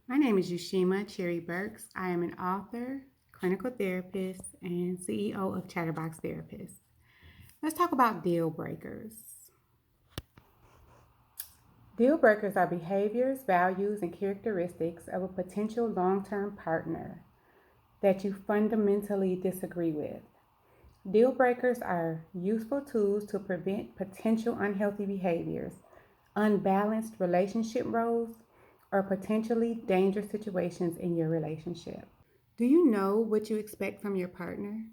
My name is Yushima Cherry Burks. I am an author, clinical therapist, and CEO of Chatterbox Therapist. Let's talk about deal breakers. Deal breakers are behaviors, values, and characteristics of a potential long term partner that you fundamentally disagree with. Deal breakers are useful tools to prevent potential unhealthy behaviors, unbalanced relationship roles, or potentially dangerous situations in your relationship. Do you know what you expect from your partner?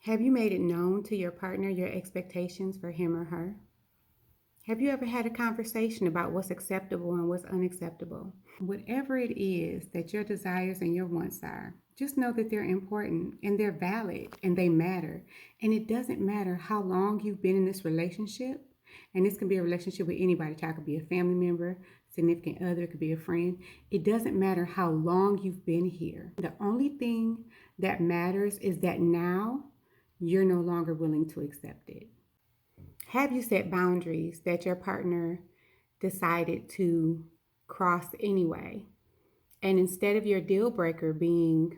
Have you made it known to your partner your expectations for him or her? Have you ever had a conversation about what's acceptable and what's unacceptable? Whatever it is that your desires and your wants are, just know that they're important and they're valid and they matter. And it doesn't matter how long you've been in this relationship. And this can be a relationship with anybody. It could be a family member, significant other, it could be a friend. It doesn't matter how long you've been here. The only thing that matters is that now you're no longer willing to accept it. Have you set boundaries that your partner decided to cross anyway? And instead of your deal breaker being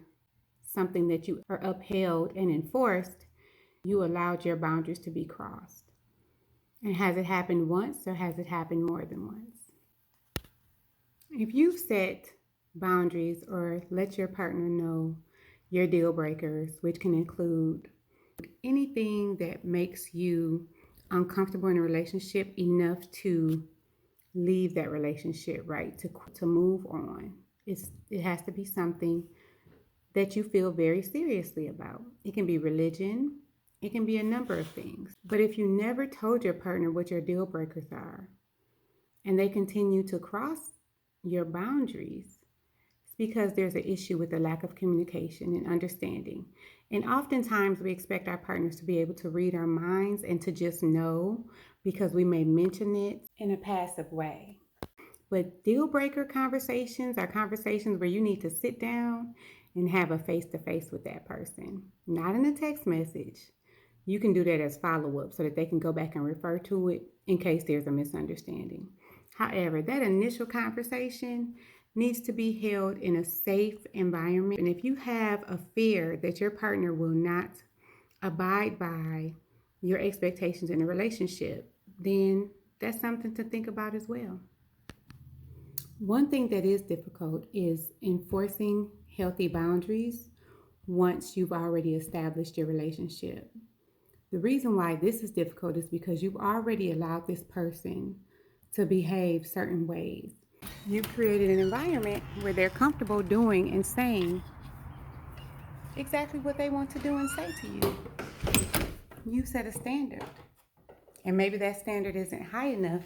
something that you are upheld and enforced, you allowed your boundaries to be crossed. And has it happened once or has it happened more than once? If you've set boundaries or let your partner know your deal breakers, which can include anything that makes you uncomfortable in a relationship enough to leave that relationship, right? To move on. It has to be something that you feel very seriously about. It can be religion, it can be a number of things. But if you never told your partner what your deal breakers are and they continue to cross your boundaries, it's because there's an issue with the lack of communication and understanding. And oftentimes we expect our partners to be able to read our minds and to just know because we may mention it in a passive way. But deal breaker conversations are conversations where you need to sit down and have a face to face with that person, not in a text message. You can do that as follow up so that they can go back and refer to it in case there's a misunderstanding. However, that initial conversation needs to be held in a safe environment. And if you have a fear that your partner will not abide by your expectations in a relationship, then that's something to think about as well. One thing that is difficult is enforcing healthy boundaries once you've already established your relationship. The reason why this is difficult is because you've already allowed this person to behave certain ways. You've created an environment where they're comfortable doing and saying exactly what they want to do and say to you. You set a standard, and maybe that standard isn't high enough,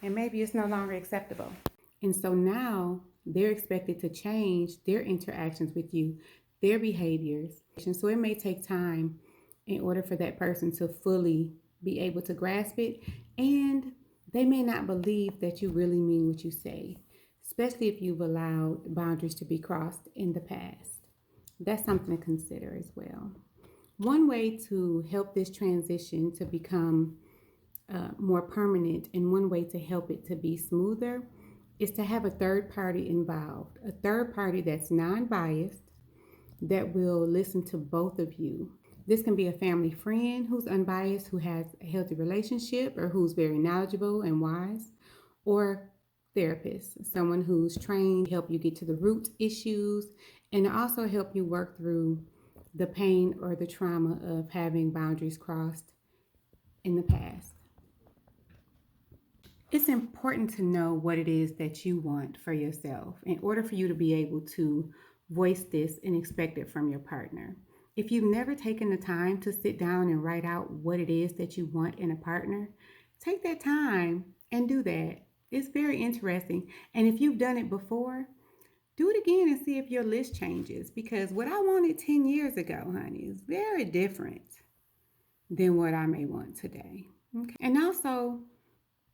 and maybe it's no longer acceptable. And so now they're expected to change their interactions with you, their behaviors. And so it may take time in order for that person to fully be able to grasp it. And they may not believe that you really mean what you say, especially if you've allowed boundaries to be crossed in the past. That's something to consider as well. One way to help this transition to become more permanent and one way to help it to be smoother is to have a third party involved, a third party that's non-biased, that will listen to both of you. This can be a family friend who's unbiased, who has a healthy relationship, or who's very knowledgeable and wise, or therapist, someone who's trained to help you get to the root issues and also help you work through the pain or the trauma of having boundaries crossed in the past. It's important to know what it is that you want for yourself in order for you to be able to voice this and expect it from your partner. If you've never taken the time to sit down and write out what it is that you want in a partner, take that time and do that. It's very interesting. And if you've done it before, do it again and see if your list changes, because what I wanted 10 years ago, honey, is very different than what I may want today. Okay. And also,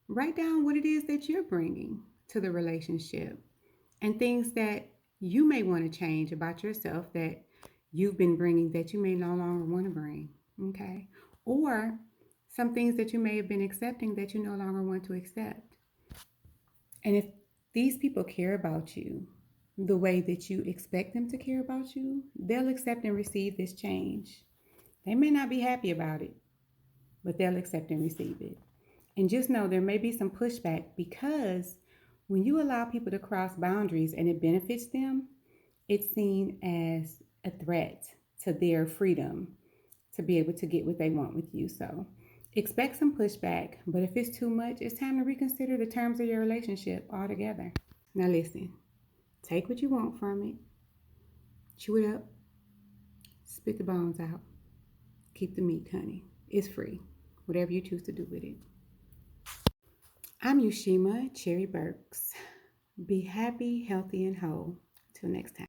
write down what it is that you're bringing to the relationship and things that you may want to change about yourself that you've been bringing that you may no longer want to bring. Okay. Or some things that you may have been accepting that you no longer want to accept. And if These people care about you the way that you expect them to care about you. They'll accept and receive this change. They may not be happy about it, but they'll accept and receive it. And just know there may be some pushback because when you allow people to cross boundaries and it benefits them, it's seen as a threat to their freedom to be able to get what they want with you. So expect some pushback, but if it's too much, it's time to reconsider the terms of your relationship altogether. Now, listen, take what you want from it, chew it up, spit the bones out, keep the meat, honey. It's free, whatever you choose to do with it. I'm Yushima Cherry Burks. Be happy, healthy, and whole. Till next time.